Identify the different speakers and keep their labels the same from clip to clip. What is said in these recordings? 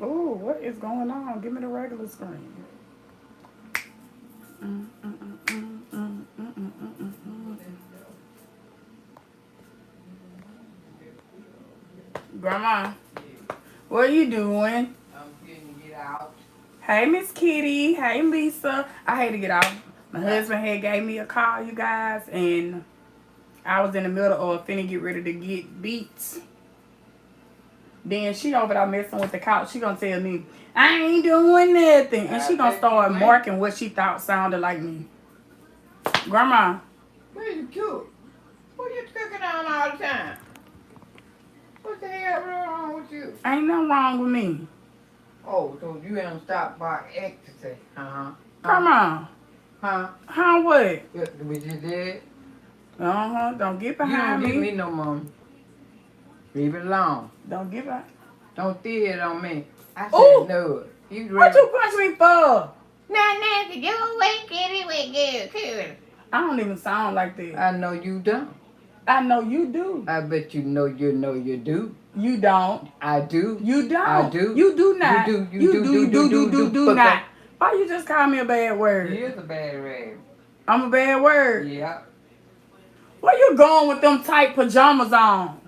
Speaker 1: Oh, what is going on? Give me the regular screen. Grandma, what are you doing?
Speaker 2: I'm getting to get out.
Speaker 1: Hey, Miss Kitty. Hey, Lisa. I had to get out. My husband had gave me a call, you guys, and I was in the middle of finna get ready to get beats. Then she over there messing with the couch. She gonna tell me, I ain't doing nothing. And she gonna start marking what she thought sounded like me. Grandma.
Speaker 2: Where's you cook? What you cooking on all the time? What the hell wrong with you?
Speaker 1: Ain't nothing wrong with me.
Speaker 2: Oh, so you haven't stopped by ecstasy,
Speaker 1: Grandma.
Speaker 2: Huh?
Speaker 1: Huh, what?
Speaker 2: We just did?
Speaker 1: Don't get
Speaker 2: You
Speaker 1: behind
Speaker 2: don't
Speaker 1: me.
Speaker 2: get me no more. Leave it alone.
Speaker 1: Don't get behind.
Speaker 2: Don't throw it on me. I said
Speaker 1: Ooh.
Speaker 2: no. You
Speaker 1: What
Speaker 2: ready?
Speaker 1: you punch me for?
Speaker 2: Now, Nancy, go away, kitty, wait, good.
Speaker 1: I don't even sound like that.
Speaker 2: I know you don't.
Speaker 1: I know you do.
Speaker 2: I bet you know you do.
Speaker 1: You don't.
Speaker 2: I do.
Speaker 1: You don't.
Speaker 2: I do.
Speaker 1: You do not.
Speaker 2: You
Speaker 1: do not. Why you just call me a bad word?
Speaker 2: He is a bad word.
Speaker 1: I'm a bad word.
Speaker 2: Yeah.
Speaker 1: Where you going with them tight pajamas on?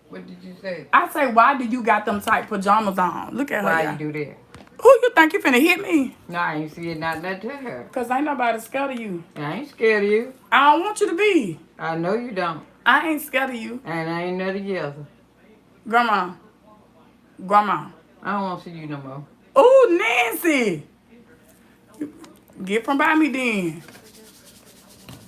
Speaker 2: What did you say?
Speaker 1: I say, why do you got them tight pajamas on? Look at her.
Speaker 2: Why
Speaker 1: y'all.
Speaker 2: you do that?
Speaker 1: Who you think you finna hit me?
Speaker 2: No, I ain't see it not that to her.
Speaker 1: Cause ain't nobody scared of you.
Speaker 2: I ain't scared of you.
Speaker 1: I don't want you to be.
Speaker 2: I know you don't.
Speaker 1: I ain't scared of you.
Speaker 2: And I ain't nothing else.
Speaker 1: Grandma. Grandma.
Speaker 2: I don't want to see you no more.
Speaker 1: Oh, Nancy. Get from by me then.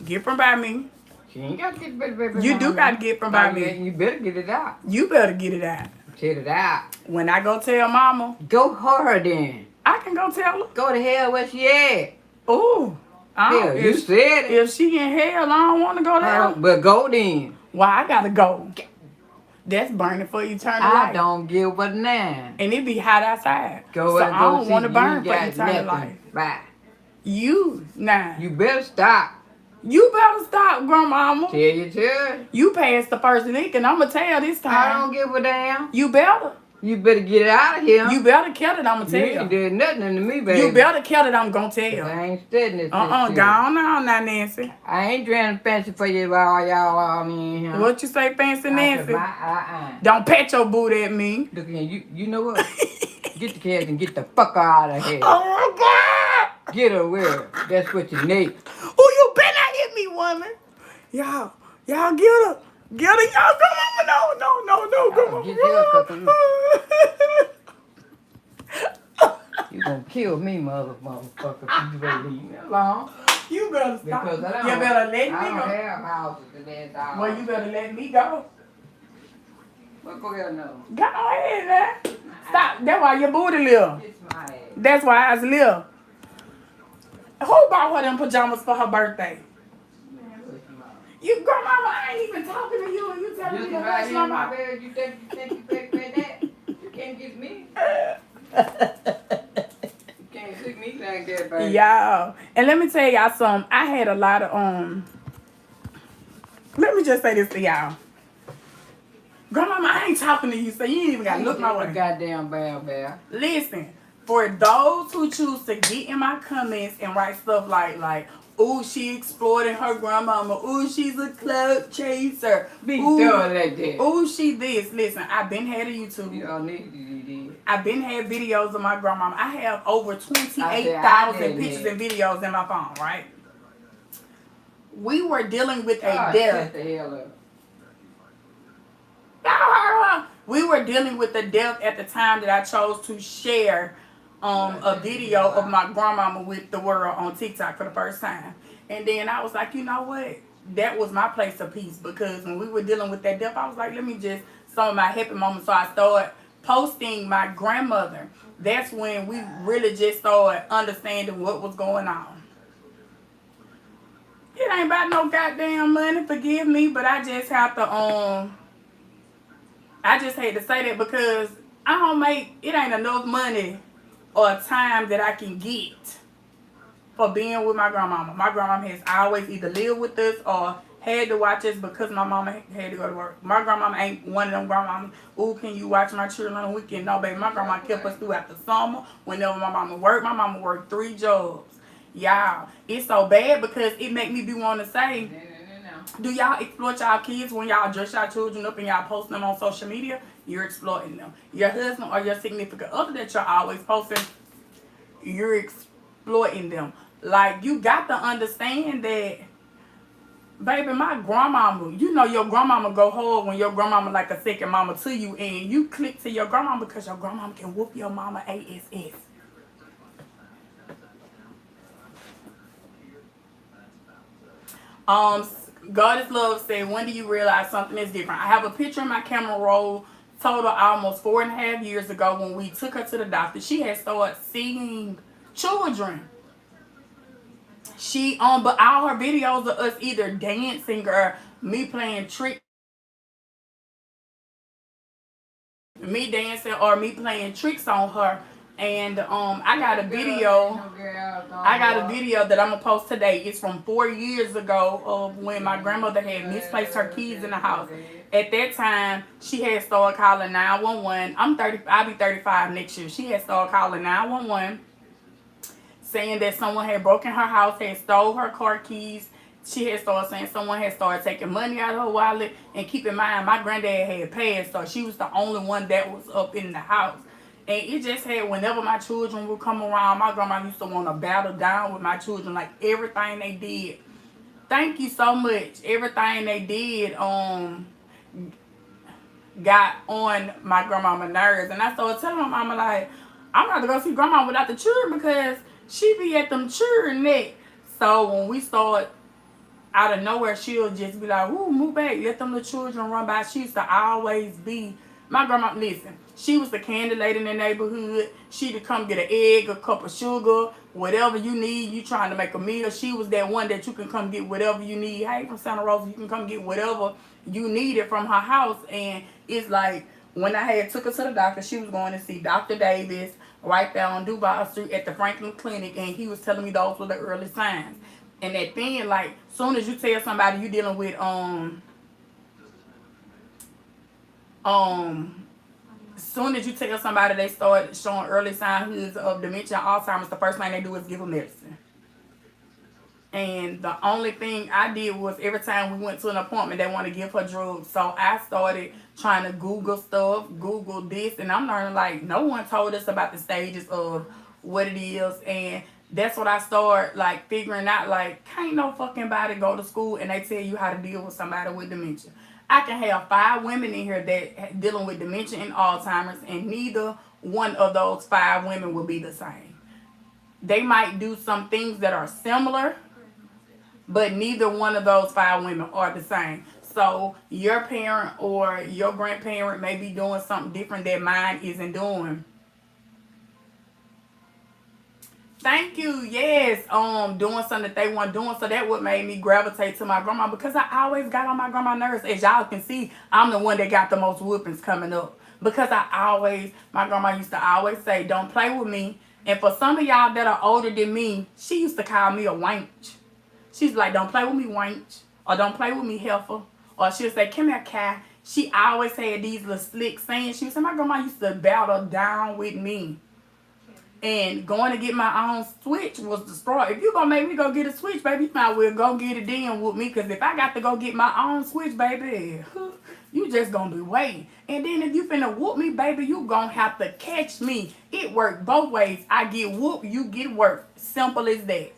Speaker 1: Get from by me.
Speaker 2: She ain't got to get baby.
Speaker 1: You do got to get from by me.
Speaker 2: You better get it out.
Speaker 1: You better get it out.
Speaker 2: Get it out.
Speaker 1: When I go tell mama.
Speaker 2: Go her then.
Speaker 1: I can go tell her.
Speaker 2: Go to hell where she at.
Speaker 1: Oh.
Speaker 2: Yeah, you said it.
Speaker 1: If she in hell, I don't want to go there.
Speaker 2: But go then.
Speaker 1: Why I got to go? That's burning for eternal life.
Speaker 2: I don't give a damn.
Speaker 1: And it be hot outside.
Speaker 2: Go
Speaker 1: so
Speaker 2: and
Speaker 1: I
Speaker 2: go
Speaker 1: don't want to burn for
Speaker 2: eternal
Speaker 1: eternal life.
Speaker 2: Bye.
Speaker 1: You, nah.
Speaker 2: You better stop.
Speaker 1: You better stop, grandmama.
Speaker 2: Tell you to.
Speaker 1: You passed the first lick, and I'm going to tell this time.
Speaker 2: I don't give a damn.
Speaker 1: You better.
Speaker 2: You better get it out of here.
Speaker 1: You better kill it, I'm going to tell you.
Speaker 2: You ain't did nothing to me, baby.
Speaker 1: You better kill it, I'm going to tell you.
Speaker 2: I ain't studying this.
Speaker 1: Go on now, Nancy.
Speaker 2: I ain't dressing fancy for you all y'all on in here.
Speaker 1: What you say, fancy Nancy?
Speaker 2: I
Speaker 1: Don't pat your booty at me.
Speaker 2: Look here, you know what? Get the kids and get the fuck out of here.
Speaker 1: Oh, my God.
Speaker 2: Get her where? That's what you need.
Speaker 1: Oh, you better not hit me, woman. Y'all get her. Get her, y'all. Come on. No, come on.
Speaker 2: Get your cuckoo. You gonna kill me, motherfucker, if you better leave me alone.
Speaker 1: You better stop.
Speaker 2: Because I don't,
Speaker 1: you better let me
Speaker 2: I don't
Speaker 1: go.
Speaker 2: have houses in that house.
Speaker 1: Well, you better let me go.
Speaker 2: Well, go ahead now.
Speaker 1: Go ahead now. Stop. That's why your booty live.
Speaker 2: It's my ass.
Speaker 1: That's why I live. Who bought her them pajamas for her birthday? You, grandmama, I ain't even talking to you, and you telling me to hush my mouth.
Speaker 2: You think you pay that? You can't get me. You can't see me like that, baby.
Speaker 1: Y'all, and let me tell y'all something. I had a lot of Let me just say this to y'all. Grandmama, I ain't talking to you, so you ain't even gotta look my way.
Speaker 2: Goddamn bear.
Speaker 1: Listen, for those who choose to get in my comments and write stuff like, ooh, she exploiting her grandmama. Ooh, she's a clout chaser.
Speaker 2: Be done like that.
Speaker 1: Ooh, she this. Listen, I've been had a YouTube.
Speaker 2: You don't need to.
Speaker 1: I've been had videos of my grandmama. I have over 28,000 pictures and videos in my phone, right? We were dealing with a death.
Speaker 2: Shut the hell up.
Speaker 1: We were dealing with the death at the time that I chose to share a video of my grandmama with the world on TikTok for the first time. And then I was like, you know what? That was my place of peace, because when we were dealing with that death, I was like, let me just, some of my happy moments. So I started posting my grandmother. That's when we really just started understanding what was going on. It ain't about no goddamn money, forgive me, but I just have to, I just hate to say that, because I don't make, it ain't enough money or time that I can get for being with my grandmama. My grandmama has always either lived with us or had to watch us because my mama had to go to work. My grandmama ain't one of them grandmamas, ooh, can you watch my children on the weekend? No, baby, my grandma kept us throughout the summer. Whenever my mama worked 3 jobs. Y'all, it's so bad because it make me be want to say, do y'all exploit y'all kids when y'all dress y'all children up and y'all post them on social media? You're exploiting them. Your husband or your significant other that you're always posting, you're exploiting them. Like, you got to understand that, baby, my grandmama, you know your grandmama go hard when your grandmama like a second mama to you, and you click to your grandmama because your grandmama can whoop your mama ass. Goddess Love said, when do you realize something is different? I have a picture in my camera roll, total almost 4.5 years ago when we took her to the doctor. She had started seeing children. But all her videos of us either dancing or me playing tricks, me dancing or me playing tricks on her. And I got a video that I'm gonna post today. It's from 4 years ago of when my grandmother had misplaced her keys in the house. At that time, she had started calling 911. I'll be 35 next year. She had started calling 911, saying that someone had broken her house, had stole her car keys. She had started saying someone had started taking money out of her wallet. And keep in mind, my granddad had passed, so she was the only one that was up in the house. And it just had, whenever my children would come around, my grandma used to want to battle down with my children, like everything they did. Thank you so much. Everything they did got on my grandmama's nerves. And I started telling my mama, like, I'm about to go see grandma without the children because she be at them children neck. So when we start out of nowhere, she'll just be like, ooh, move back, let them little children run by. She used to always be, my grandma, listen, she was the candy lady in the neighborhood. She'd come get an egg, a cup of sugar, whatever you need. You trying to make a meal, she was that one that you can come get whatever you need. Hey, from Santa Rosa, you can come get whatever you needed from her house. And it's like, when I had took her to the doctor, she was going to see Dr. Davis right there on Duval Street at the Franklin Clinic, and he was telling me those were the early signs. And that thing, like, soon as you tell somebody you dealing with soon as you tell somebody they start showing early signs of dementia and Alzheimer's, the first thing they do is give them medicine. And the only thing I did was every time we went to an appointment, they want to give her drugs. So I started trying to Google stuff, Google this, and I'm learning, like, no one told us about the stages of what it is. And that's what I started, like, figuring out, like, can't no fucking body go to school and they tell you how to deal with somebody with dementia. I can have 5 women in here that dealing with dementia and Alzheimer's, and neither one of those 5 women will be the same. They might do some things that are similar, but neither one of those 5 women are the same. So your parent or your grandparent may be doing something different that mine isn't doing. Thank you. Yes, doing something that they weren't doing. So that what made me gravitate to my grandma, because I always got on my grandma's nerves. As y'all can see, I'm the one that got the most whoopings coming up. Because my grandma used to always say, don't play with me. And for some of y'all that are older than me, she used to call me a wench. She's like, don't play with me, wench. Or don't play with me, heifer. Or she'll say, come here, Kai. She always had these little slick sayings. She would say, my grandma used to battle down with me. And going to get my own switch was destroyed. If you gonna make me go get a switch, baby, you might well go get it then with me. Because if I got to go get my own switch, baby, you just gonna be waiting. And then if you finna whoop me, baby, you gonna have to catch me. It worked both ways. I get whooped, you get worked. Simple as that.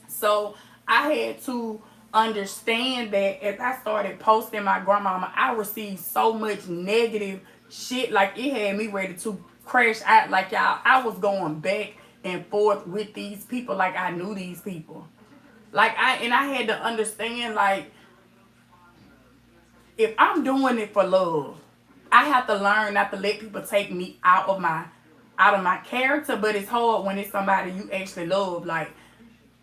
Speaker 1: So I had to understand that as I started posting my grandmama, I received so much negative shit. Like, it had me ready to crash out. Like, y'all, I was going back and forth with these people like I knew these people. Like, I had to understand, like, if I'm doing it for love, I have to learn not to let people take me out of my character. But it's hard when it's somebody you actually love. Like,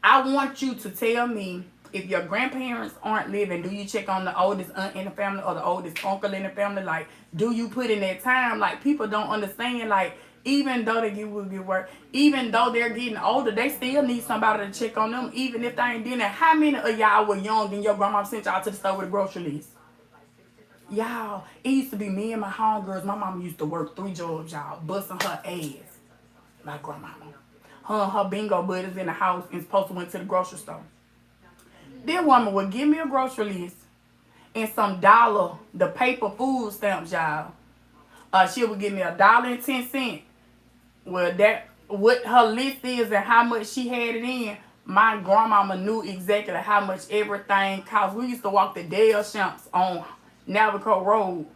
Speaker 1: I want you to tell me, if your grandparents aren't living, do you check on the oldest aunt in the family or the oldest uncle in the family? Like, do you put in that time? Like, people don't understand, like, Even though they will get work, even though they're getting older, they still need somebody to check on them, even if they ain't doing it. How many of y'all were young and your grandma sent y'all to the store with a grocery list? Y'all, it used to be me and my homegirls. My mama used to work 3 jobs, y'all, busting her ass. My grandmama. Her and her bingo buddies in the house and supposed to went to the grocery store. This woman would give me a grocery list and some the paper food stamps, y'all. She would give me $1.10. Well, that what her list is and how much she had it in. My grandmama knew exactly how much everything cost. We used to walk the Dale Shamps on Navico Road,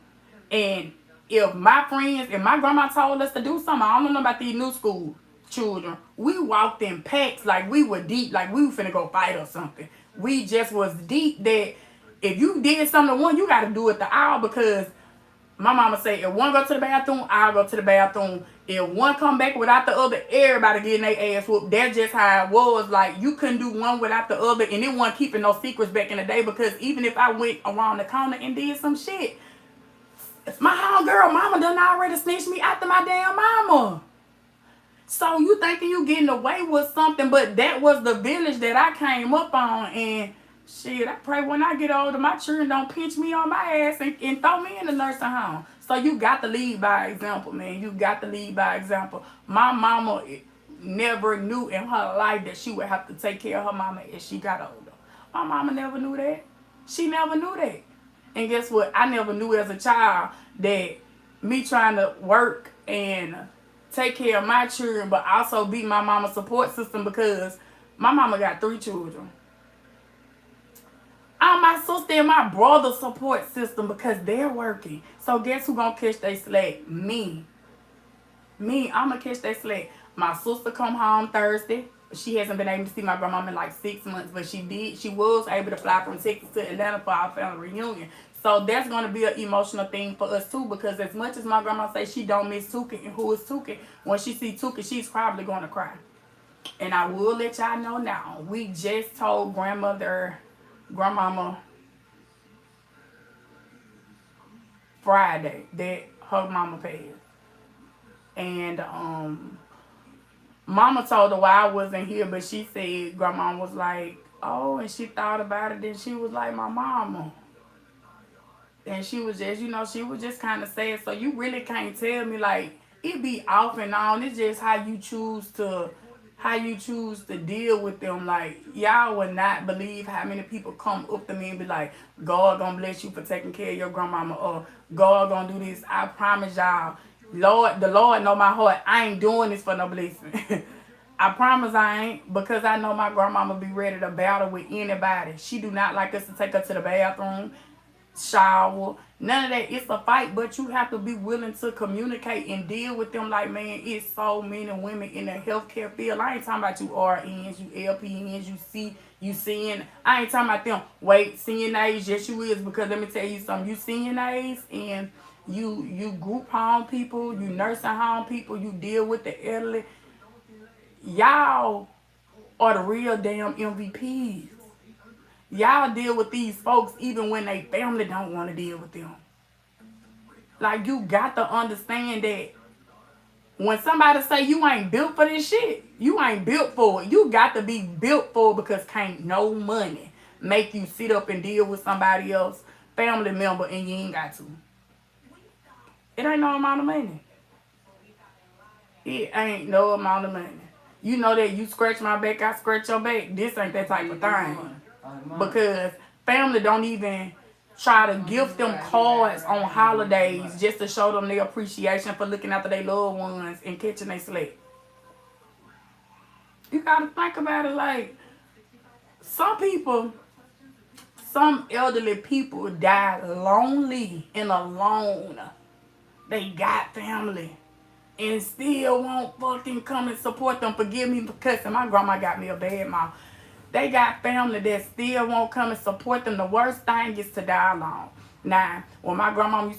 Speaker 1: and if my friends and my grandma told us to do something, I don't know about these new school children. We walked in packs like we were deep, like we were finna go fight or something. We just was deep that if you did something to one, you got to do it to all, because my mama say if one go to the bathroom, I'll go to the bathroom. If one come back without the other, everybody getting their ass whooped. That's just how it was. Like, you couldn't do one without the other, and it wasn't keeping no secrets back in the day, because even if I went around the corner and did some shit, my homegirl mama done already snitched me after my damn mama. So you thinking you getting away with something, but that was the village that I came up on. And shit, I pray when I get older, my children don't pinch me on my ass and throw me in the nursing home. So you got to lead by example, man. You got to lead by example. My mama never knew in her life that she would have to take care of her mama as she got older. My mama never knew that. She never knew that. And guess what? I never knew as a child that me trying to work and take care of my children, but also be my mama's support system, because my mama got 3 children. I'm my sister and my brother's support system, because they're working. So guess who gonna catch they slack? Me. I'ma catch they slack. My sister come home Thursday. She hasn't been able to see my grandmama in like 6 months, but she was able to fly from Texas to Atlanta for our family reunion. So that's going to be an emotional thing for us too, because as much as my grandma say she don't miss Tuka, and who is Tuka, when she see Tuka, she's probably going to cry. And I will let y'all know now, we just told grandmama Friday that her mama passed. And mama told her why I wasn't here, but she said grandma was like, oh, and she thought about it, then she was like, my mama. And she was just, she was just kind of sad. So you really can't tell me, like, it be off and on. It's just how you choose to deal with them. Like, y'all would not believe how many people come up to me and be like, God gonna bless you for taking care of your grandmama, or God gonna do this. I promise y'all, the Lord know my heart. I ain't doing this for no blessing. I promise I ain't, because I know my grandmama be ready to battle with anybody. She do not like us to take her to the bathroom, shower, none of that. It's a fight, but you have to be willing to communicate and deal with them. Like, man, it's so many women in the healthcare field. I ain't talking about you RNs, you LPNs, you CN. I ain't talking about them. Wait, CNAs, yes you is, because let me tell you something. You CNAs and you group home people, you nursing home people, you deal with the elderly. Y'all are the real damn MVPs. Y'all deal with these folks even when they family don't want to deal with them. Like, you got to understand that when somebody say you ain't built for this shit, you ain't built for it. You got to be built for it, because can't no money make you sit up and deal with somebody else, family member, and you ain't got to. It ain't no amount of money. It ain't no amount of money. You know that you scratch my back, I scratch your back. This ain't that type of thing. Because family don't even try to gift them cards on holidays just to show them their appreciation for looking after their loved ones and catching their slack. You gotta think about it. Like, some elderly people die lonely and alone. They got family and still won't fucking come and support them. Forgive me for cussing. My grandma got me a bad mouth. They got family that still won't come and support them. The worst thing is to die alone. Now, when my grandma used